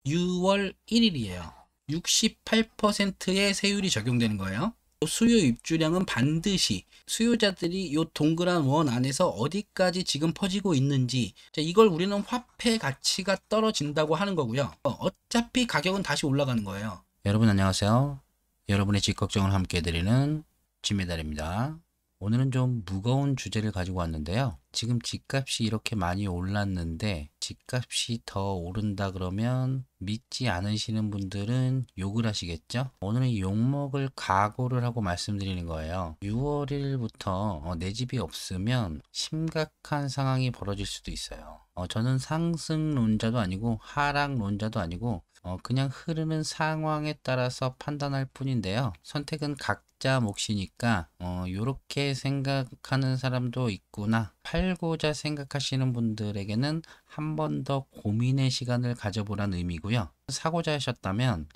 6월 1일이에요. 68%의 세율이 적용되는 거예요. 수요 입주량은 반드시 수요자들이 이 동그란 원 안에서 어디까지 지금 퍼지고 있는지, 이걸 우리는 화폐 가치가 떨어진다고 하는 거고요. 어차피 가격은 다시 올라가는 거예요. 여러분 안녕하세요. 여러분의 집 걱정을 함께 해드리는 진메달입니다. 오늘은 좀 무거운 주제를 가지고 왔는데요. 지금 집값이 이렇게 많이 올랐는데 집값이 더 오른다 그러면 믿지 않으시는 분들은 욕을 하시겠죠? 오늘은 욕먹을 각오를 하고 말씀드리는 거예요. 6월 1일부터 내 집이 없으면 심각한 상황이 벌어질 수도 있어요. 저는 상승론자도 아니고 하락론자도 아니고 그냥 흐르는 상황에 따라서 판단할 뿐인데요. 선택은 각자 몫이니까 요렇게 생각하는 사람도 있구나, 팔고자 생각하시는 분들에게는 한 번 더 고민의 시간을 가져보란 의미고요. 사고자 하셨다면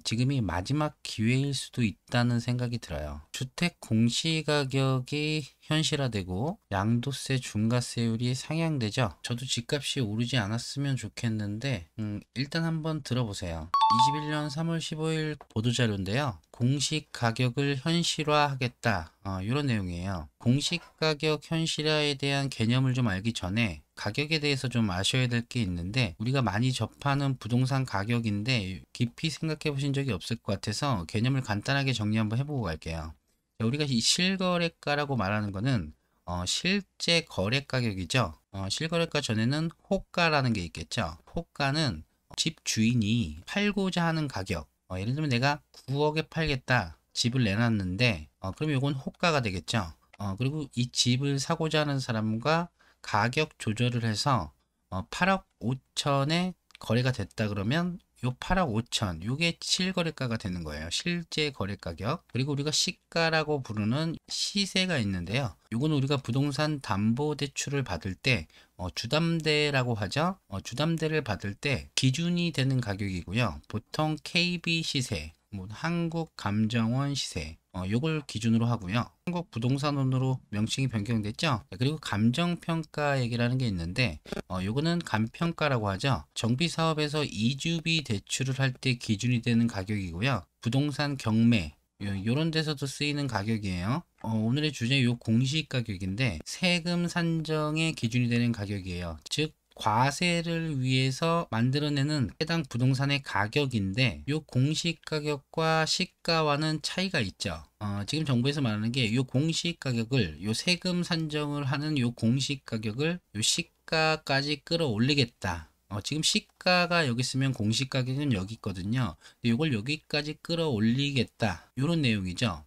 지금이 마지막 기회일 수도 있다는 생각이 들어요. 주택 공시가격이 현실화되고 양도세 중과세율이 상향되죠. 저도 집값이 오르지 않았으면 좋겠는데 일단 한번 들어보세요. 21년 3월 15일 보도자료인데요. 공시가격을 현실화하겠다, 이런 내용이에요. 공시가격 현실화에 대한 개념을 좀 알기 전에 가격에 대해서 좀 아셔야 될 게 있는데, 우리가 많이 접하는 부동산 가격인데 깊이 생각해 보신 적이 없을 것 같아서 개념을 간단하게 정리 한번 해보고 갈게요. 우리가 이 실거래가라고 말하는 거는 실제 거래 가격이죠. 실거래가 전에는 호가라는 게 있겠죠. 호가는 집 주인이 팔고자 하는 가격, 예를 들면 내가 9억에 팔겠다 집을 내놨는데 그럼 이건 호가가 되겠죠. 그리고 이 집을 사고자 하는 사람과 가격 조절을 해서 8억 5천에 거래가 됐다 그러면 요 8억 5천, 요게 실거래가가 되는 거예요. 실제 거래 가격. 그리고 우리가 시가라고 부르는 시세가 있는데요. 요거는 우리가 부동산 담보 대출을 받을 때 주담대라고 하죠. 주담대를 받을 때 기준이 되는 가격이고요. 보통 KB 시세, 한국감정원 시세, 요걸 기준으로 하고요. 한국 부동산원으로 명칭이 변경됐죠. 그리고 감정평가 얘기라는 게 있는데 요거는 감평가라고 하죠. 정비사업에서 이주비 대출을 할 때 기준이 되는 가격이고요. 부동산 경매 요런 데서도 쓰이는 가격이에요. 오늘의 주제 요 공시가격인데 세금 산정의 기준이 되는 가격이에요. 즉 과세를 위해서 만들어내는 해당 부동산의 가격인데, 요 공시가격과 시가와는 차이가 있죠. 지금 정부에서 말하는 게 요 공시가격을, 요 세금 산정을 하는 요 공시가격을 요 시가까지 끌어올리겠다. 지금 시가가 여기 있으면 공시가격은 여기 있거든요. 근데 요걸 여기까지 끌어올리겠다, 요런 내용이죠.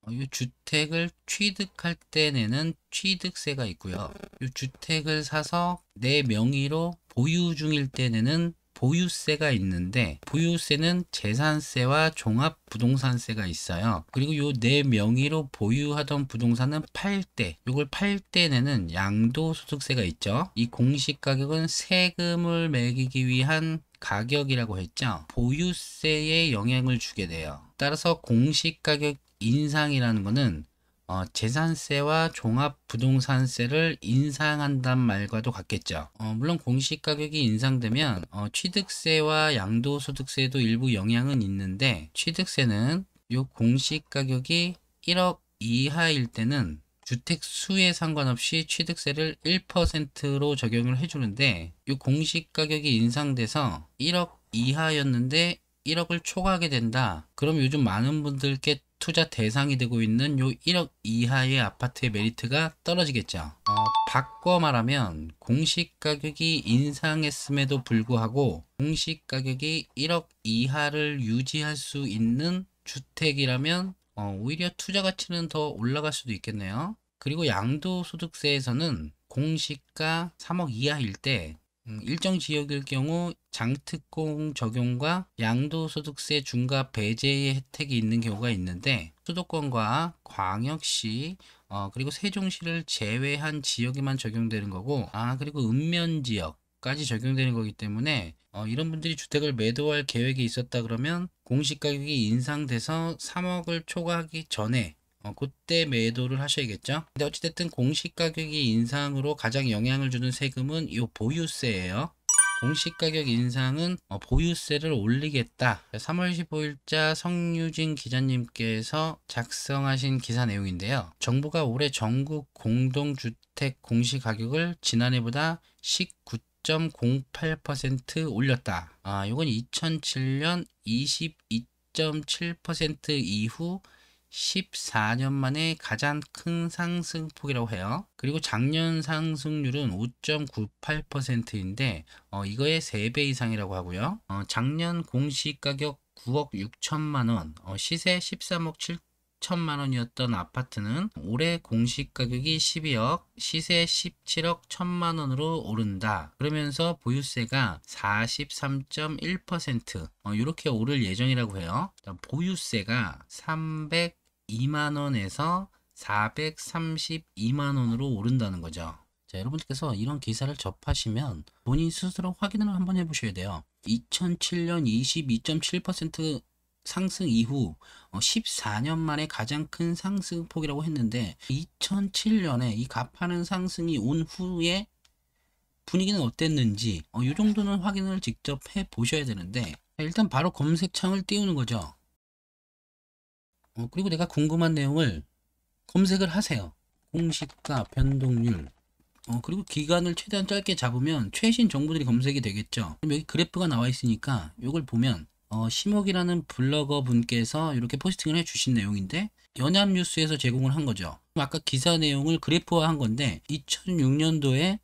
이 주택을 취득할 때 내는 취득세가 있고요. 이 주택을 사서 내 명의로 보유 중일 때 내는 보유세가 있는데, 보유세는 재산세와 종합부동산세가 있어요. 그리고 요 내 명의로 보유하던 부동산은 팔 때, 요걸 팔 때 내는 양도소득세가 있죠. 이 공시가격은 세금을 매기기 위한 가격이라고 했죠. 보유세에 영향을 주게 돼요. 따라서 공시가격 인상이라는 것은 재산세와 종합부동산세를 인상한단 말과도 같겠죠. 물론 공시가격이 인상되면 취득세와 양도소득세도 일부 영향은 있는데, 취득세는 이 공시가격이 1억 이하일 때는 주택 수에 상관없이 취득세를 1%로 적용을 해주는데, 이 공시가격이 인상돼서 1억 이하였는데 1억을 초과하게 된다. 그럼 요즘 많은 분들께 투자 대상이 되고 있는 요 1억 이하의 아파트의 메리트가 떨어지겠죠. 바꿔 말하면 공시가격이 인상했음에도 불구하고 공시가격이 1억 이하를 유지할 수 있는 주택이라면 오히려 투자 가치는 더 올라갈 수도 있겠네요. 그리고 양도소득세에서는 공시가 3억 이하일 때 일정 지역일 경우 장특공 적용과 양도소득세 중과 배제의 혜택이 있는 경우가 있는데, 수도권과 광역시 그리고 세종시를 제외한 지역에만 적용되는 거고, 그리고 읍면지역까지 적용되는 거기 때문에 이런 분들이 주택을 매도할 계획이 있었다 그러면 공시가격이 인상돼서 3억을 초과하기 전에 그때 매도를 하셔야겠죠. 근데 어찌됐든 공시가격이 인상으로 가장 영향을 주는 세금은 이 보유세예요. 공시가격 인상은 보유세를 올리겠다. 3월 15일자 성유진 기자님께서 작성하신 기사 내용인데요. 정부가 올해 전국 공동주택 공시가격을 지난해보다 19.08% 올렸다. 이건 2007년 22.7% 이후 14년 만에 가장 큰 상승폭이라고 해요. 그리고 작년 상승률은 5.98%인데 이거의 3배 이상이라고 하고요. 작년 공시가격 9억 6천만 원, 시세 13억 7천만 원이었던 아파트는 올해 공시가격이 12억, 시세 17억 1천만 원으로 오른다. 그러면서 보유세가 43.1% 이렇게 오를 예정이라고 해요. 보유세가 302만 원에서 432만 원으로 오른다는 거죠. 자, 여러분들께서 이런 기사를 접하시면 본인 스스로 확인을 한번 해보셔야 돼요. 2007년 22.7% 상승 이후 14년 만에 가장 큰 상승폭이라고 했는데 2007년에 이 가파른 상승이 온 후에 분위기는 어땠는지 이 정도는 확인을 직접 해 보셔야 되는데 일단 바로 검색창을 띄우는 거죠. 그리고 내가 궁금한 내용을 검색을 하세요. 공시가 변동률 그리고 기간을 최대한 짧게 잡으면 최신 정보들이 검색이 되겠죠. 그럼 여기 그래프가 나와 있으니까 이걸 보면 심옥이라는 블로거 분께서 이렇게 포스팅을 해 주신 내용인데 연합뉴스에서 제공을 한 거죠. 아까 기사 내용을 그래프화 한 건데 2006년도에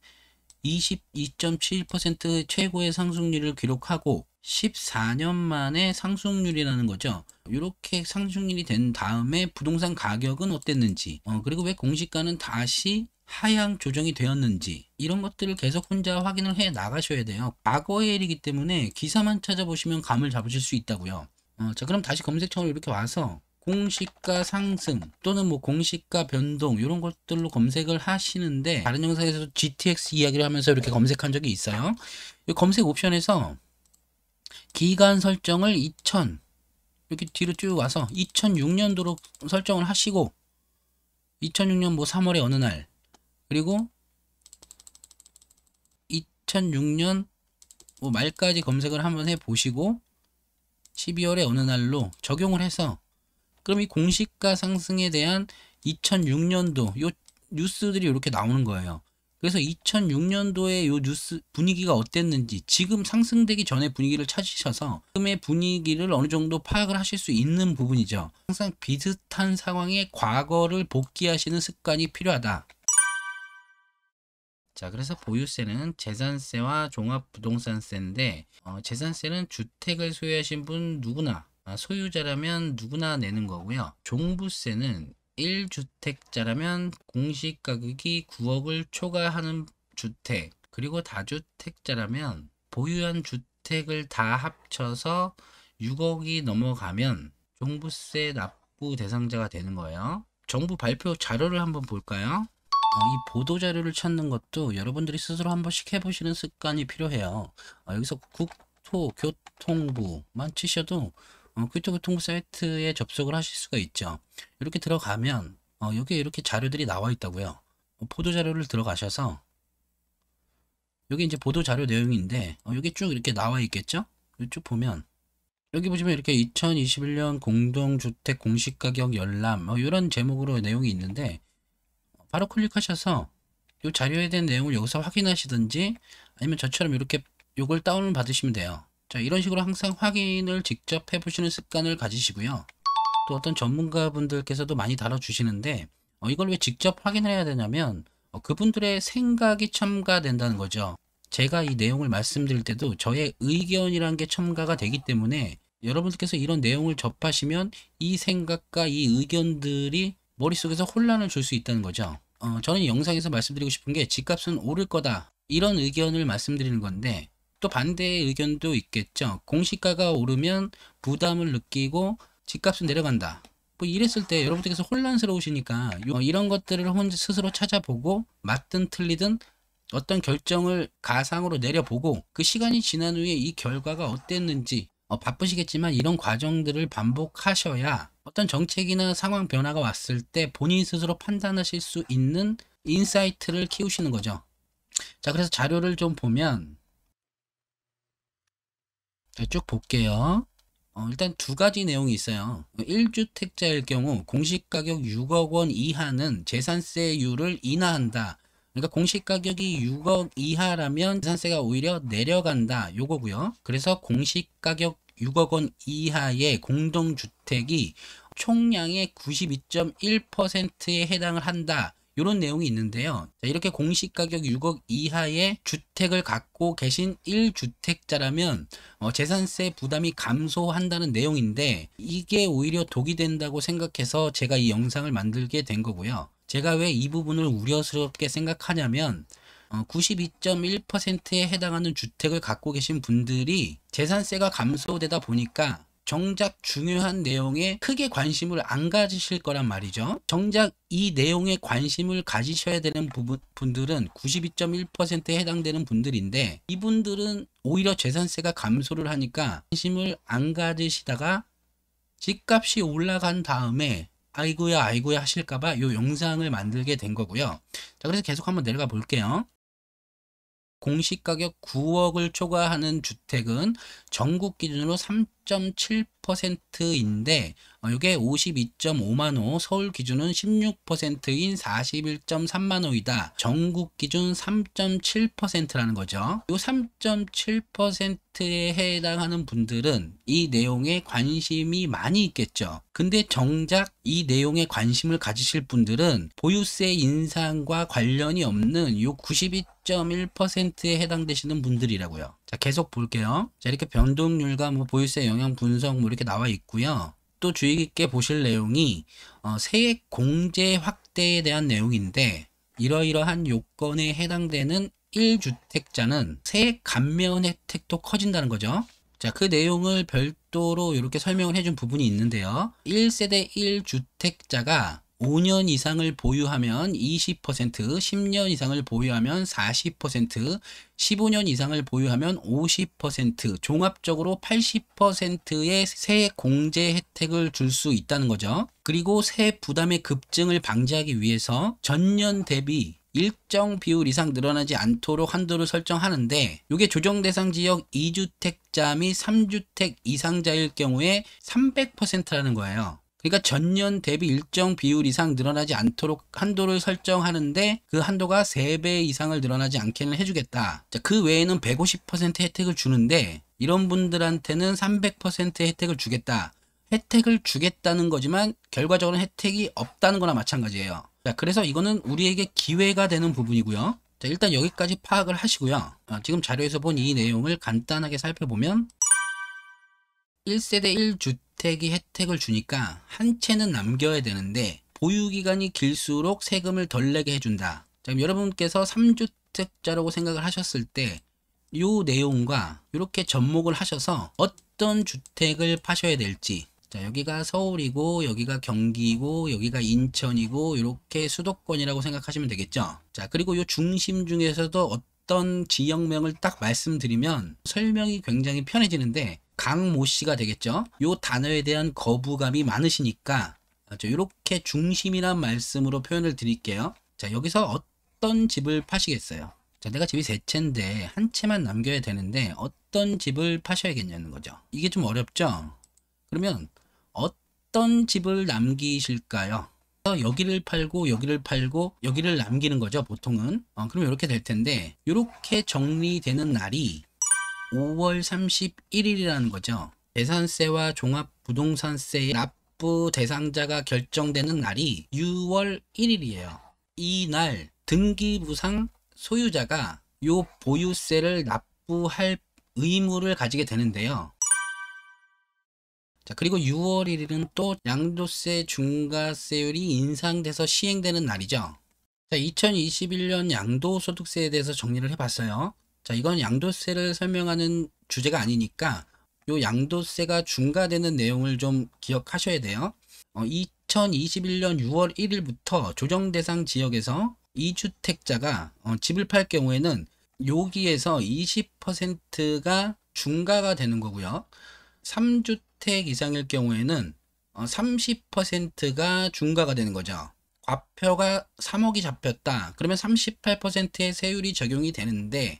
22.7% 최고의 상승률을 기록하고 14년 만에 상승률이라는 거죠. 이렇게 상승률이 된 다음에 부동산 가격은 어땠는지 그리고 왜 공시가는 다시 하향 조정이 되었는지 이런 것들을 계속 혼자 확인을 해 나가셔야 돼요. 과거의 일이기 때문에 기사만 찾아보시면 감을 잡으실 수 있다고요. 자, 그럼 다시 검색창으로 이렇게 와서 공시가 상승 또는 뭐 공시가 변동 이런 것들로 검색을 하시는데 다른 영상에서 GTX 이야기를 하면서 이렇게 검색한 적이 있어요. 이 검색 옵션에서 기간 설정을 2000 이렇게 뒤로 쭉 와서 2006년도로 설정을 하시고 2006년 뭐 3월의 어느 날 그리고 2006년 뭐 말까지 검색을 한번 해 보시고 12월의 어느 날로 적용을 해서 그럼 이 공시가 상승에 대한 2006년도 요 뉴스들이 이렇게 나오는 거예요. 그래서 2006년도에 요 뉴스 분위기가 어땠는지 지금 상승되기 전에 분위기를 찾으셔서 지금의 분위기를 어느 정도 파악을 하실 수 있는 부분이죠. 항상 비슷한 상황의 과거를 복기하시는 습관이 필요하다. 자, 그래서 보유세는 재산세와 종합부동산세인데 재산세는 주택을 소유하신 분 누구나 소유자라면 누구나 내는 거고요. 종부세는 1주택자라면 공시가격이 9억을 초과하는 주택 그리고 다주택자라면 보유한 주택을 다 합쳐서 6억이 넘어가면 종부세 납부 대상자가 되는 거예요. 정부 발표 자료를 한번 볼까요? 이 보도 자료를 찾는 것도 여러분들이 스스로 한 번씩 해보시는 습관이 필요해요. 여기서 국토교통부만 치셔도 교통부 사이트에 접속을 하실 수가 있죠. 이렇게 들어가면 여기에 이렇게 자료들이 나와 있다고요. 보도 자료를 들어가셔서 여기 이제 보도 자료 내용인데 여기 쭉 이렇게 나와 있겠죠. 쭉 보면 여기 보시면 이렇게 2021년 공동주택 공시가격 열람 이런 제목으로 내용이 있는데 바로 클릭하셔서 이 자료에 대한 내용을 여기서 확인하시든지 아니면 저처럼 이렇게 요걸 다운을 받으시면 돼요. 자, 이런 식으로 항상 확인을 직접 해보시는 습관을 가지시고요. 또 어떤 전문가분들께서도 많이 다뤄주시는데 이걸 왜 직접 확인을 해야 되냐면 그분들의 생각이 첨가된다는 거죠. 제가 이 내용을 말씀드릴 때도 저의 의견이란 게 첨가가 되기 때문에 여러분들께서 이런 내용을 접하시면 이 생각과 이 의견들이 머릿속에서 혼란을 줄 수 있다는 거죠. 저는 이 영상에서 말씀드리고 싶은 게 집값은 오를 거다 이런 의견을 말씀드리는 건데 또 반대의 의견도 있겠죠. 공시가가 오르면 부담을 느끼고 집값은 내려간다. 뭐 이랬을 때 여러분들께서 혼란스러우시니까 이런 것들을 혼자 스스로 찾아보고 맞든 틀리든 어떤 결정을 가상으로 내려보고 그 시간이 지난 후에 이 결과가 어땠는지 바쁘시겠지만 이런 과정들을 반복하셔야 어떤 정책이나 상황 변화가 왔을 때 본인 스스로 판단하실 수 있는 인사이트를 키우시는 거죠. 자, 그래서 자료를 좀 보면 자, 쭉 볼게요. 일단 두 가지 내용이 있어요. 1주택자일 경우 공시가격 6억 원 이하는 재산세율을 인하한다. 그러니까 공시가격이 6억 이하라면 재산세가 오히려 내려간다. 요거고요. 그래서 공시가격 6억 원 이하의 공동주택이 총량의 92.1%에 해당을 한다. 이런 내용이 있는데요. 자, 이렇게 공시가격 6억 이하의 주택을 갖고 계신 1주택자라면 재산세 부담이 감소한다는 내용인데, 이게 오히려 독이 된다고 생각해서 제가 이 영상을 만들게 된 거고요. 제가 왜 이 부분을 우려스럽게 생각하냐면 92.1%에 해당하는 주택을 갖고 계신 분들이 재산세가 감소되다 보니까 정작 중요한 내용에 크게 관심을 안 가지실 거란 말이죠. 정작 이 내용에 관심을 가지셔야 되는 분들은 92.1%에 해당되는 분들인데, 이분들은 오히려 재산세가 감소를 하니까 관심을 안 가지시다가 집값이 올라간 다음에 아이고야 아이고야 하실까봐 이 영상을 만들게 된 거고요. 자, 그래서 계속 한번 내려가 볼게요. 공시가격 9억을 초과하는 주택은 전국 기준으로 3.7%인데 이게 52.5만호, 서울 기준은 16%인 41.3만호이다. 전국 기준 3.7%라는 거죠. 이 3.7%에 해당하는 분들은 이 내용에 관심이 많이 있겠죠. 근데 정작 이 내용에 관심을 가지실 분들은 보유세 인상과 관련이 없는 이 92.1%에 해당되시는 분들이라고요. 자, 계속 볼게요. 자, 이렇게 변동률과 보유세 영향 분석 이렇게 나와 있고요. 또 주의 깊게 보실 내용이 세액 공제 확대에 대한 내용인데, 이러이러한 요건에 해당되는 1주택자는 세액 감면 혜택도 커진다는 거죠. 자, 그 내용을 별도로 이렇게 설명을 해준 부분이 있는데요. 1세대 1주택자가 5년 이상을 보유하면 20%, 10년 이상을 보유하면 40%, 15년 이상을 보유하면 50%, 종합적으로 80%의 세액 공제 혜택을 줄 수 있다는 거죠. 그리고 세액 부담의 급증을 방지하기 위해서 전년 대비 일정 비율 이상 늘어나지 않도록 한도를 설정하는데, 이게 조정 대상 지역 2주택자 및 3주택 이상자일 경우에 300%라는 거예요. 그러니까 전년 대비 일정 비율 이상 늘어나지 않도록 한도를 설정하는데, 그 한도가 3배 이상을 늘어나지 않게는 해주겠다. 자, 그 외에는 150% 혜택을 주는데, 이런 분들한테는 300% 혜택을 주겠다. 혜택을 주겠다는 거지만 결과적으로는 혜택이 없다는 거나 마찬가지예요. 자, 그래서 이거는 우리에게 기회가 되는 부분이고요. 자, 일단 여기까지 파악을 하시고요. 지금 자료에서 본 이 내용을 간단하게 살펴보면, 1세대 1주택이 혜택을 주니까 한 채는 남겨야 되는데 보유기간이 길수록 세금을 덜 내게 해준다. 자, 그럼 여러분께서 3주택자라고 생각을 하셨을 때 이 내용과 이렇게 접목을 하셔서 어떤 주택을 파셔야 될지, 자, 여기가 서울이고 여기가 경기고 여기가 인천이고 이렇게 수도권이라고 생각하시면 되겠죠. 자, 그리고 이 중심 중에서도 어떤 지역명을 딱 말씀드리면 설명이 굉장히 편해지는데, 강모 씨가 되겠죠. 요 단어에 대한 거부감이 많으시니까 이렇게 중심이란 말씀으로 표현을 드릴게요. 자, 여기서 어떤 집을 파시겠어요? 자, 내가 집이 세 채인데 한 채만 남겨야 되는데 어떤 집을 파셔야겠냐는 거죠. 이게 좀 어렵죠? 그러면 어떤 집을 남기실까요? 여기를 팔고 여기를 팔고 여기를 남기는 거죠, 보통은. 그럼 이렇게 될 텐데, 이렇게 정리되는 날이 5월 31일이라는 거죠. 재산세와 종합부동산세의 납부 대상자가 결정되는 날이 6월 1일이에요. 이 날 등기부상 소유자가 요 보유세를 납부할 의무를 가지게 되는데요. 자, 그리고 6월 1일은 또 양도세 중과세율이 인상돼서 시행되는 날이죠. 자, 2021년 양도소득세에 대해서 정리를 해봤어요. 자, 이건 양도세를 설명하는 주제가 아니니까 요 양도세가 중과되는 내용을 좀 기억하셔야 돼요. 2021년 6월 1일부터 조정 대상 지역에서 2주택자가 집을 팔 경우에는 여기에서 20%가 중과가 되는 거고요. 3주택 이상일 경우에는 30%가 중과가 되는 거죠. 과표가 3억이 잡혔다. 그러면 38%의 세율이 적용이 되는데,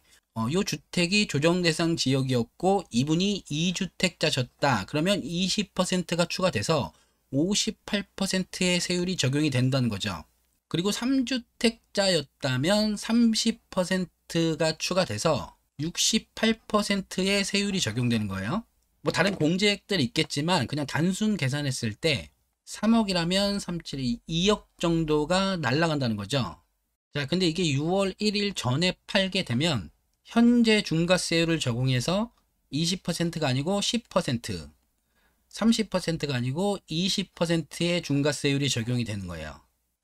요 주택이 조정 대상 지역이었고 이분이 2주택자셨다. 그러면 20%가 추가돼서 58%의 세율이 적용이 된다는 거죠. 그리고 3주택자였다면 30%가 추가돼서 68%의 세율이 적용되는 거예요. 뭐 다른 공제액들이 있겠지만 그냥 단순 계산했을 때 3억이라면 372 2억 정도가 날아간다는 거죠. 자, 근데 이게 6월 1일 전에 팔게 되면 현재 중과세율을 적용해서 20%가 아니고 10%, 30%가 아니고 20%의 중과세율이 적용이 되는 거예요.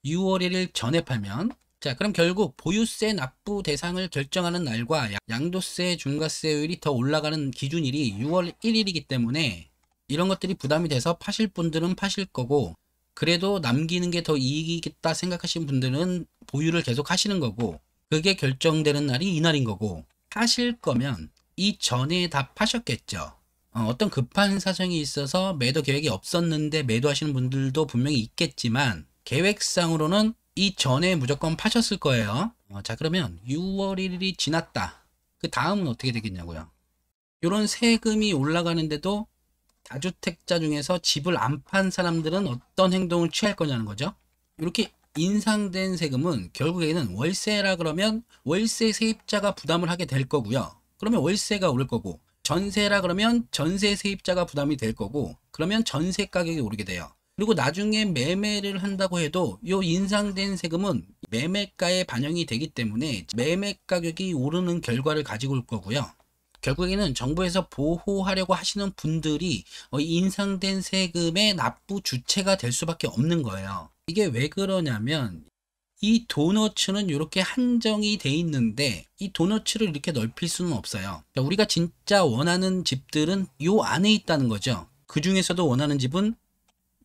6월 1일 전에 팔면. 자, 그럼 결국 보유세 납부 대상을 결정하는 날과 양도세 중과세율이 더 올라가는 기준일이 6월 1일이기 때문에 이런 것들이 부담이 돼서 파실 분들은 파실 거고, 그래도 남기는 게 더 이익이겠다 생각하시는 분들은 보유를 계속 하시는 거고, 그게 결정되는 날이 이날인 거고, 파실 거면 이전에 다 파셨겠죠. 어떤 급한 사정이 있어서 매도 계획이 없었는데 매도하시는 분들도 분명히 있겠지만 계획상으로는 이전에 무조건 파셨을 거예요. 자, 그러면 6월 1일이 지났다. 그 다음은 어떻게 되겠냐고요. 이런 세금이 올라가는데도 다주택자 중에서 집을 안 판 사람들은 어떤 행동을 취할 거냐는 거죠. 이렇게 인상된 세금은 결국에는 월세라 그러면 월세 세입자가 부담을 하게 될 거고요. 그러면 월세가 오를 거고, 전세라 그러면 전세 세입자가 부담이 될 거고, 그러면 전세 가격이 오르게 돼요. 그리고 나중에 매매를 한다고 해도 이 인상된 세금은 매매가에 반영이 되기 때문에 매매 가격이 오르는 결과를 가지고 올 거고요. 결국에는 정부에서 보호하려고 하시는 분들이 인상된 세금의 납부 주체가 될 수밖에 없는 거예요. 이게 왜 그러냐면 이 도너츠는 이렇게 한정이 돼 있는데 이 도너츠를 이렇게 넓힐 수는 없어요. 우리가 진짜 원하는 집들은 요 안에 있다는 거죠. 그 중에서도 원하는 집은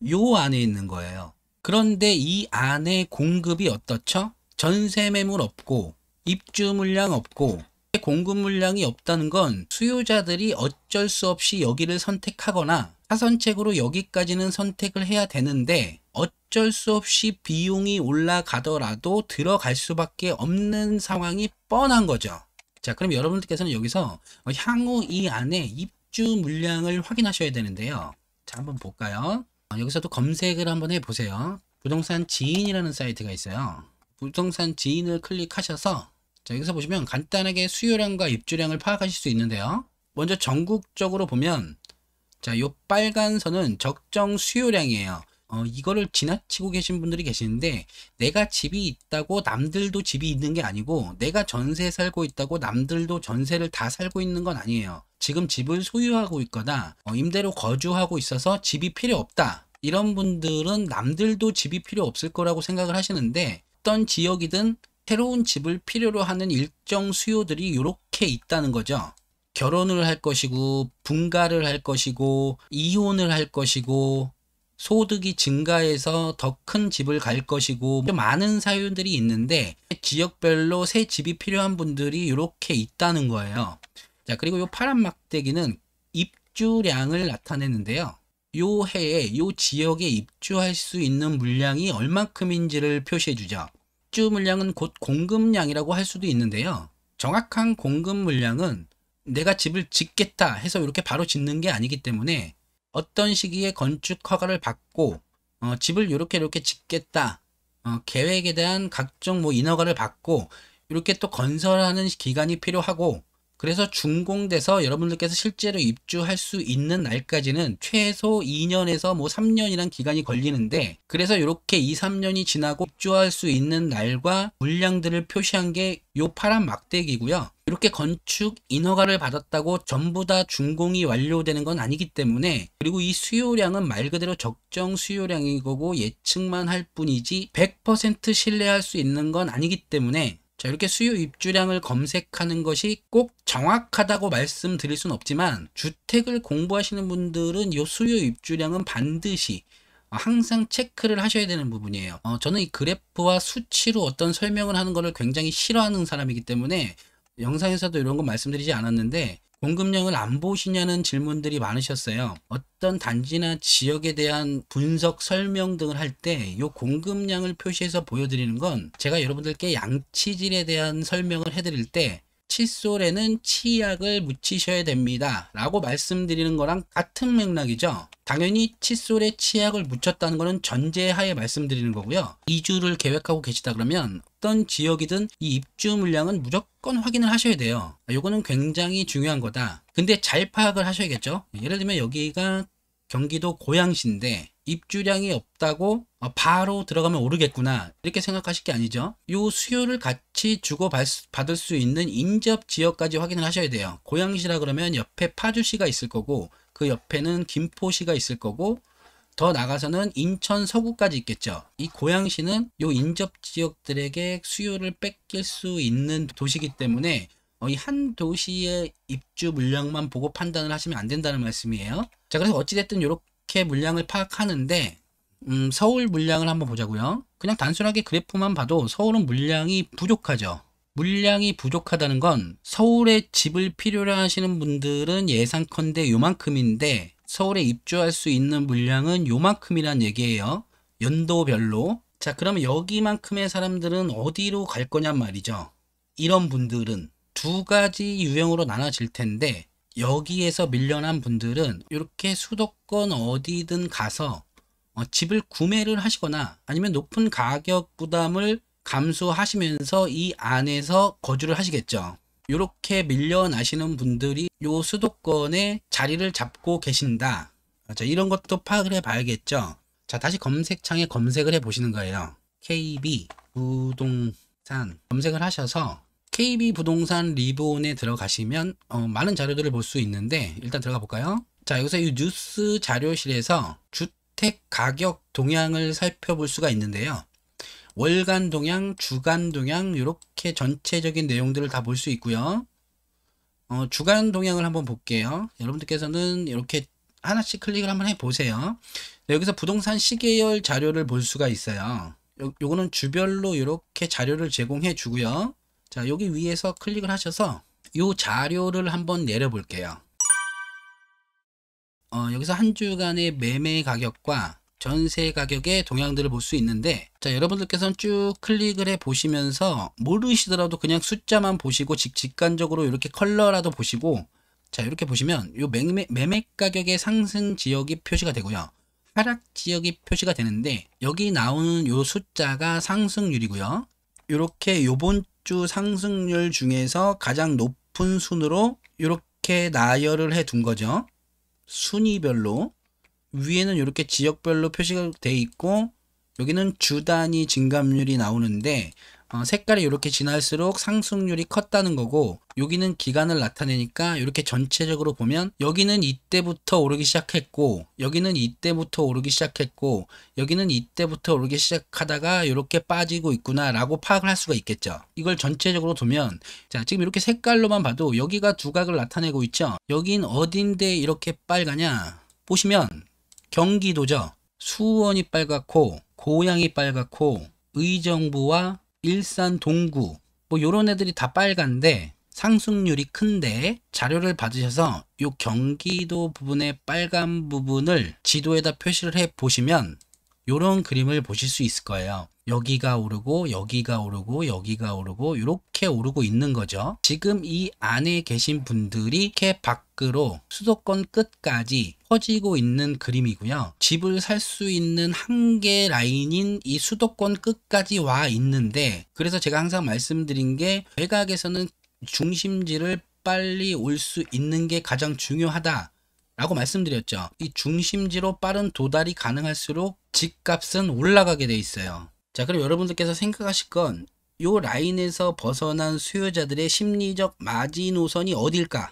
요 안에 있는 거예요. 그런데 이 안에 공급이 어떻죠? 전세 매물 없고 입주 물량 없고 공급 물량이 없다는 건 수요자들이 어쩔 수 없이 여기를 선택하거나 사선책으로 여기까지는 선택을 해야 되는데 어쩔 수 없이 비용이 올라가더라도 들어갈 수밖에 없는 상황이 뻔한 거죠. 자, 그럼 여러분들께서는 여기서 향후 이 안에 입주 물량을 확인하셔야 되는데요. 자, 한번 볼까요? 여기서도 검색을 한번 해보세요. 부동산 지인이라는 사이트가 있어요. 부동산 지인을 클릭하셔서 자, 여기서 보시면 간단하게 수요량과 입주량을 파악하실 수 있는데요. 먼저 전국적으로 보면 자, 요 빨간 선은 적정 수요량이에요. 이거를 지나치고 계신 분들이 계시는데 내가 집이 있다고 남들도 집이 있는 게 아니고 내가 전세 살고 있다고 남들도 전세를 다 살고 있는 건 아니에요. 지금 집을 소유하고 있거나 임대로 거주하고 있어서 집이 필요 없다. 이런 분들은 남들도 집이 필요 없을 거라고 생각을 하시는데 어떤 지역이든 새로운 집을 필요로 하는 일정 수요들이 이렇게 있다는 거죠. 결혼을 할 것이고 분가를 할 것이고 이혼을 할 것이고 소득이 증가해서 더 큰 집을 갈 것이고 많은 사유들이 있는데 지역별로 새 집이 필요한 분들이 이렇게 있다는 거예요. 자, 그리고 이 파란 막대기는 입주량을 나타내는데요. 요 해에 요 지역에 입주할 수 있는 물량이 얼만큼인지를 표시해 주죠. 입주 물량은 곧 공급량이라고 할 수도 있는데요. 정확한 공급 물량은 내가 집을 짓겠다 해서 이렇게 바로 짓는 게 아니기 때문에 어떤 시기에 건축 허가를 받고 집을 이렇게 짓겠다 계획에 대한 각종 인허가를 받고 이렇게 또 건설하는 기간이 필요하고 그래서 준공돼서 여러분들께서 실제로 입주할 수 있는 날까지는 최소 2년에서 3년이란 기간이 걸리는데 그래서 이렇게 2, 3년이 지나고 입주할 수 있는 날과 물량들을 표시한 게 요 파란 막대기고요. 이렇게 건축 인허가를 받았다고 전부 다 준공이 완료되는 건 아니기 때문에 그리고 이 수요량은 말 그대로 적정 수요량인 거고 예측만 할 뿐이지 100% 신뢰할 수 있는 건 아니기 때문에 자, 이렇게 수요 입주량을 검색하는 것이 꼭 정확하다고 말씀드릴 수는 없지만 주택을 공부하시는 분들은 이 수요 입주량은 반드시 항상 체크를 하셔야 되는 부분이에요. 저는 이 그래프와 수치로 어떤 설명을 하는 것을 굉장히 싫어하는 사람이기 때문에 영상에서도 이런 거 말씀드리지 않았는데 공급량을 안 보시냐는 질문들이 많으셨어요. 어떤 단지나 지역에 대한 분석 설명 등을 할 때 이 공급량을 표시해서 보여드리는 건 제가 여러분들께 양치질에 대한 설명을 해드릴 때 칫솔에는 치약을 묻히셔야 됩니다 라고 말씀드리는 거랑 같은 맥락이죠. 당연히 칫솔에 치약을 묻혔다는 거는 전제하에 말씀드리는 거고요. 이주를 계획하고 계시다 그러면 어떤 지역이든 이 입주 물량은 무조건 확인을 하셔야 돼요. 요거는 굉장히 중요한 거다. 근데 잘 파악을 하셔야겠죠. 예를 들면 여기가 경기도 고양시인데 입주량이 없다고 바로 들어가면 오르겠구나 이렇게 생각하실 게 아니죠. 요 수요를 같이 주고받을 수 있는 인접 지역까지 확인을 하셔야 돼요. 고양시라 그러면 옆에 파주시가 있을 거고 그 옆에는 김포시가 있을 거고 더 나가서는 인천 서구까지 있겠죠. 이 고양시는 요 인접 지역들에게 수요를 뺏길 수 있는 도시이기 때문에 이 한 도시의 입주 물량만 보고 판단을 하시면 안 된다는 말씀이에요. 자, 그래서 어찌됐든 이렇게 물량을 파악하는데 서울 물량을 한번 보자고요. 그냥 단순하게 그래프만 봐도 서울은 물량이 부족하죠. 물량이 부족하다는 건 서울에 집을 필요로 하시는 분들은 예상컨대 요만큼인데 서울에 입주할 수 있는 물량은 요만큼이란 얘기예요. 연도별로. 자, 그러면 여기만큼의 사람들은 어디로 갈 거냔 말이죠. 이런 분들은 두 가지 유형으로 나눠질 텐데 여기에서 밀려난 분들은 이렇게 수도권 어디든 가서 집을 구매를 하시거나 아니면 높은 가격 부담을 감수하시면서 이 안에서 거주를 하시겠죠. 이렇게 밀려나시는 분들이 요 수도권에 자리를 잡고 계신다. 자, 이런 것도 파악을 해 봐야겠죠. 자, 다시 검색창에 검색을 해 보시는 거예요. KB 부동산 검색을 하셔서 KB 부동산 리본에 들어가시면 많은 자료들을 볼 수 있는데 일단 들어가 볼까요? 자, 여기서 이 뉴스 자료실에서 주택 가격 동향을 살펴볼 수가 있는데요. 월간 동향, 주간 동향 이렇게 전체적인 내용들을 다 볼 수 있고요. 주간 동향을 한번 볼게요. 여러분들께서는 이렇게 하나씩 클릭을 한번 해보세요. 여기서 부동산 시계열 자료를 볼 수가 있어요. 요거는 주별로 이렇게 자료를 제공해 주고요. 자, 여기 위에서 클릭을 하셔서 이 자료를 한번 내려볼게요. 여기서 한 주간의 매매 가격과 전세 가격의 동향들을 볼 수 있는데 자, 여러분들께서는 쭉 클릭을 해 보시면서 모르시더라도 그냥 숫자만 보시고 직관적으로 이렇게 컬러라도 보시고 자, 이렇게 보시면 요 매매 가격의 상승 지역이 표시가 되고요. 하락 지역이 표시가 되는데 여기 나오는 요 숫자가 상승률이고요. 이렇게 요번 주 상승률 중에서 가장 높은 순으로 이렇게 나열을 해 둔 거죠. 순위별로. 위에는 이렇게 지역별로 표시가 돼 있고 여기는 주 단위 증감률이 나오는데 색깔이 이렇게 진할수록 상승률이 컸다는 거고 여기는 기간을 나타내니까 이렇게 전체적으로 보면 여기는 이때부터 오르기 시작했고 여기는 이때부터 오르기 시작했고 여기는 이때부터 오르기 시작하다가 이렇게 빠지고 있구나 라고 파악을 할 수가 있겠죠. 이걸 전체적으로 두면 자, 지금 이렇게 색깔로만 봐도 여기가 두각을 나타내고 있죠. 여긴 어딘데 이렇게 빨가냐 보시면 경기도죠. 수원이 빨갛고 고양이 빨갛고 의정부와 일산 동구 뭐 요런 애들이 다 빨간데 상승률이 큰데 자료를 받으셔서 요 경기도 부분의 빨간 부분을 지도에다 표시를 해 보시면 요런 그림을 보실 수 있을 거예요. 여기가 오르고 여기가 오르고 여기가 오르고 이렇게 오르고 있는 거죠. 지금 이 안에 계신 분들이 이렇게 밖으로 수도권 끝까지 퍼지고 있는 그림이고요. 집을 살 수 있는 한계 라인인 이 수도권 끝까지 와 있는데 그래서 제가 항상 말씀드린 게 외곽에서는 중심지를 빨리 올 수 있는 게 가장 중요하다 라고 말씀드렸죠. 이 중심지로 빠른 도달이 가능할수록 집값은 올라가게 돼 있어요. 자, 그럼 여러분들께서 생각하실 건 요 라인에서 벗어난 수요자들의 심리적 마지노선이 어딜까?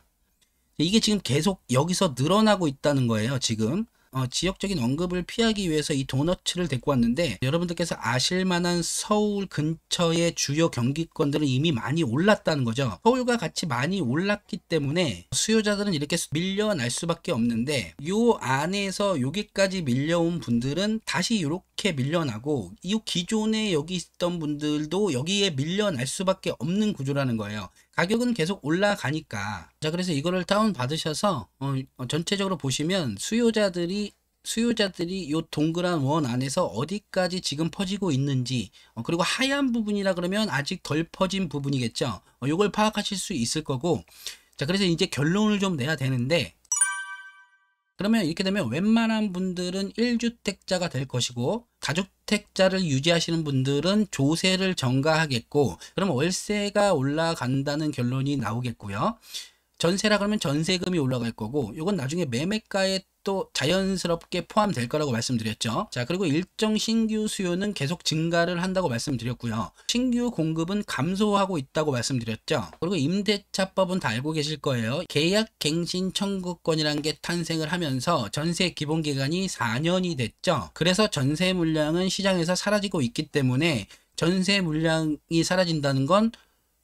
이게 지금 계속 여기서 늘어나고 있다는 거예요. 지금 지역적인 언급을 피하기 위해서 이 도너츠를 데리고 왔는데 여러분들께서 아실 만한 서울 근처의 주요 경기권들은 이미 많이 올랐다는 거죠. 서울과 같이 많이 올랐기 때문에 수요자들은 이렇게 밀려날 수밖에 없는데 요 안에서 여기까지 밀려온 분들은 다시 이렇게 밀려나고 이 기존에 여기 있던 분들도 여기에 밀려날 수밖에 없는 구조라는 거예요. 가격은 계속 올라가니까. 자, 그래서 이거를 다운 받으셔서 전체적으로 보시면 수요자들이 수요자들이 요 동그란 원 안에서 어디까지 지금 퍼지고 있는지, 그리고 하얀 부분이라 그러면 아직 덜 퍼진 부분이겠죠. 요걸 파악하실 수 있을 거고, 자, 그래서 이제 결론을 좀 내야 되는데, 그러면 이렇게 되면 웬만한 분들은 1주택자가 될 것이고, 다주택자를 유지하시는 분들은 조세를 전가하겠고, 그럼 월세가 올라간다는 결론이 나오겠고요. 전세라 그러면 전세금이 올라갈 거고, 이건 나중에 매매가에 또 자연스럽게 포함될 거라고 말씀드렸죠. 자, 그리고 일정 신규 수요는 계속 증가를 한다고 말씀드렸고요. 신규 공급은 감소하고 있다고 말씀드렸죠. 그리고 임대차법은 다 알고 계실 거예요. 계약갱신 청구권이라는 게 탄생을 하면서 전세 기본기간이 4년이 됐죠. 그래서 전세 물량은 시장에서 사라지고 있기 때문에 전세 물량이 사라진다는 건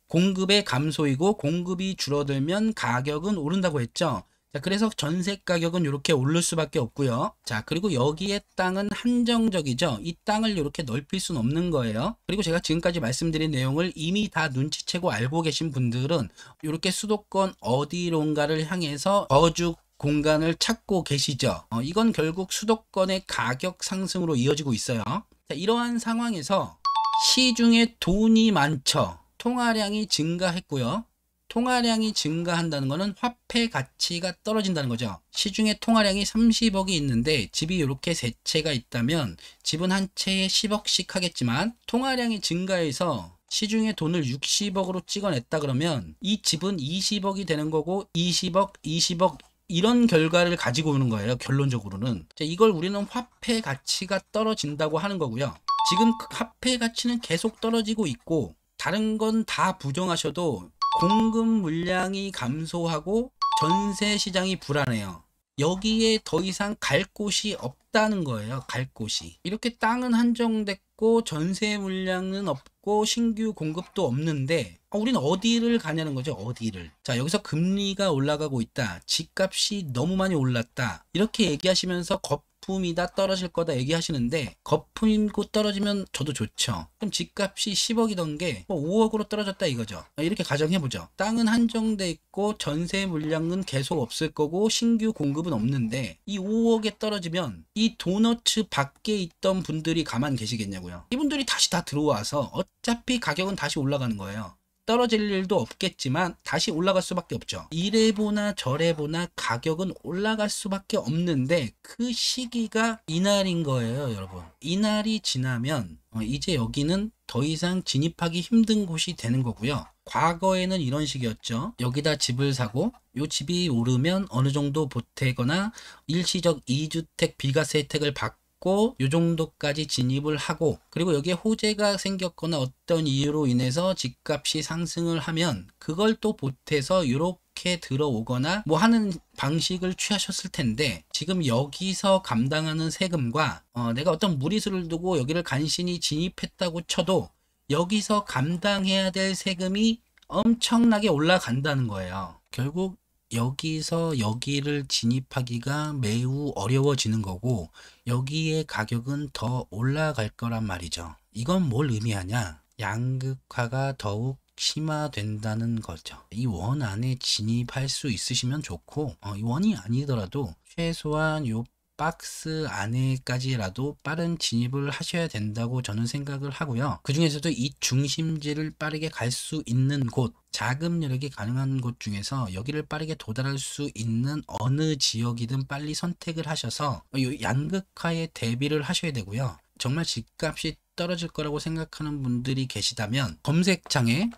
공급의 감소이고, 공급이 줄어들면 가격은 오른다고 했죠. 자, 그래서 전세 가격은 이렇게 오를 수밖에 없고요. 자, 그리고 여기에 땅은 한정적이죠. 이 땅을 이렇게 넓힐 수는 없는 거예요. 그리고 제가 지금까지 말씀드린 내용을 이미 다 눈치채고 알고 계신 분들은 이렇게 수도권 어디론가를 향해서 거주 공간을 찾고 계시죠. 이건 결국 수도권의 가격 상승으로 이어지고 있어요. 자, 이러한 상황에서 시중에 돈이 많죠. 통화량이 증가했고요. 통화량이 증가한다는 것은 화폐 가치가 떨어진다는 거죠. 시중에 통화량이 30억이 있는데 집이 이렇게 세 채가 있다면 집은 한 채에 10억씩 하겠지만, 통화량이 증가해서 시중에 돈을 60억으로 찍어냈다 그러면 이 집은 20억이 되는 거고, 20억, 20억 이런 결과를 가지고 오는 거예요. 결론적으로는. 자, 이걸 우리는 화폐 가치가 떨어진다고 하는 거고요. 지금 화폐 가치는 계속 떨어지고 있고, 다른 건 다 부정하셔도 공급 물량이 감소하고 전세 시장이 불안해요. 여기에 더 이상 갈 곳이 없다는 거예요. 갈 곳이. 이렇게 땅은 한정됐고 전세 물량은 없고 신규 공급도 없는데, 우리는 어디를 가냐는 거죠. 어디를. 자, 여기서 금리가 올라가고 있다, 집값이 너무 많이 올랐다, 이렇게 얘기하시면서 거품이다, 떨어질 거다 얘기하시는데, 거품이고 떨어지면 저도 좋죠. 그럼 집값이 10억이던 게 5억으로 떨어졌다 이거죠. 이렇게 가정해보죠. 땅은 한정돼 있고 전세 물량은 계속 없을 거고 신규 공급은 없는데, 이 5억에 떨어지면 이 도너츠 밖에 있던 분들이 가만 계시겠냐고요. 이분들이 다시 다 들어와서 어차피 가격은 다시 올라가는 거예요. 떨어질 일도 없겠지만 다시 올라갈 수밖에 없죠. 이래 보나 저래 보나 가격은 올라갈 수밖에 없는데, 그 시기가 이날인 거예요, 여러분. 이날이 지나면 이제 여기는 더 이상 진입하기 힘든 곳이 되는 거고요. 과거에는 이런 식이었죠. 여기다 집을 사고 요 집이 오르면 어느 정도 보태거나 일시적 2주택 비과세 혜택을 받고 요 정도까지 진입을 하고, 그리고 여기에 호재가 생겼거나 어떤 이유로 인해서 집값이 상승을 하면 그걸 또 보태서 이렇게 들어오거나 뭐 하는 방식을 취하셨을 텐데, 지금 여기서 감당하는 세금과 내가 어떤 무리수를 두고 여기를 간신히 진입했다고 쳐도 여기서 감당해야 될 세금이 엄청나게 올라간다는 거예요. 결국 여기서 여기를 진입하기가 매우 어려워지는 거고, 여기의 가격은 더 올라갈 거란 말이죠. 이건 뭘 의미하냐? 양극화가 더욱 심화된다는 거죠. 이 원 안에 진입할 수 있으시면 좋고, 이 원이 아니더라도 최소한 요 박스 안에까지라도 빠른 진입을 하셔야 된다고 저는 생각을 하고요. 그 중에서도 이 중심지를 빠르게 갈 수 있는 곳, 자금 여력이 가능한 곳 중에서 여기를 빠르게 도달할 수 있는 어느 지역이든 빨리 선택을 하셔서 이 양극화에 대비를 하셔야 되고요. 정말 집값이 떨어질 거라고 생각하는 분들이 계시다면 검색창에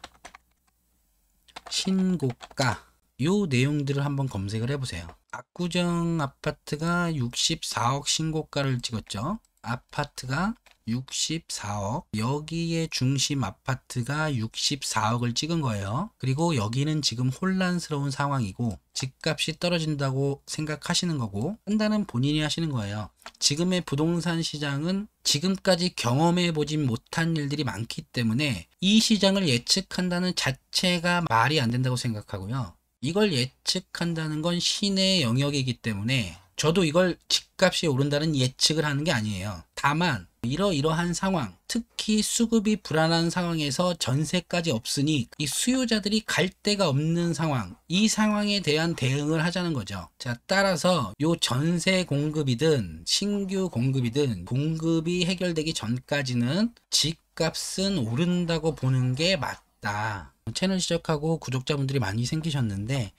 신고가 요 내용들을 한번 검색을 해보세요. 압구정 아파트가 64억 신고가를 찍었죠. 아파트가 64억, 여기에 중심 아파트가 64억을 찍은 거예요. 그리고 여기는 지금 혼란스러운 상황이고 집값이 떨어진다고 생각하시는 거고, 판단은 본인이 하시는 거예요. 지금의 부동산 시장은 지금까지 경험해 보지 못한 일들이 많기 때문에 이 시장을 예측한다는 자체가 말이 안 된다고 생각하고요. 이걸 예측한다는 건 신의 영역이기 때문에 저도 이걸 집값이 오른다는 예측을 하는 게 아니에요. 다만 이러이러한 상황, 특히 수급이 불안한 상황에서 전세까지 없으니 이 수요자들이 갈 데가 없는 상황, 이 상황에 대한 대응을 하자는 거죠. 자, 따라서 요 전세 공급이든 신규 공급이든 공급이 해결되기 전까지는 집값은 오른다고 보는 게 맞다. 채널 시작하고 구독자분들이 많이 생기셨는데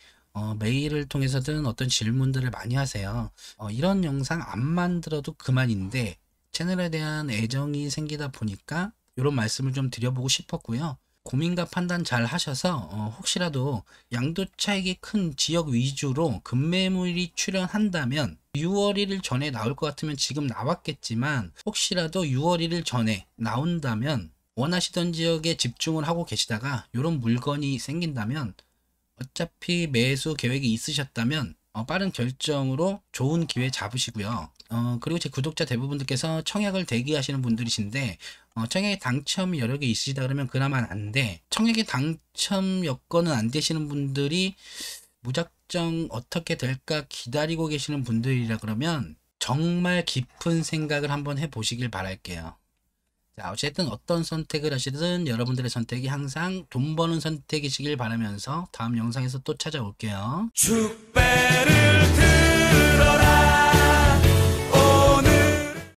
메일을 통해서든 어떤 질문들을 많이 하세요. 이런 영상 안 만들어도 그만인데 채널에 대한 애정이 생기다 보니까 이런 말씀을 좀 드려보고 싶었고요. 고민과 판단 잘 하셔서 혹시라도 양도 차익이 큰 지역 위주로 급매물이 출현한다면 6월 1일 전에 나올 것 같으면 지금 나왔겠지만 혹시라도 6월 1일 전에 나온다면 원하시던 지역에 집중을 하고 계시다가 이런 물건이 생긴다면 어차피 매수 계획이 있으셨다면 빠른 결정으로 좋은 기회 잡으시고요. 그리고 제 구독자 대부분들께서 청약을 대기하시는 분들이신데 청약에 당첨 여력이 있으시다 그러면 그나마 안돼. 청약에 당첨 여건은 안 되시는 분들이 무작정 어떻게 될까 기다리고 계시는 분들이라 그러면 정말 깊은 생각을 한번 해보시길 바랄게요. 자, 어쨌든 어떤 선택을 하시든 여러분들의 선택이 항상 돈 버는 선택이시길 바라면서 다음 영상에서 또 찾아올게요. 축배를 들어라.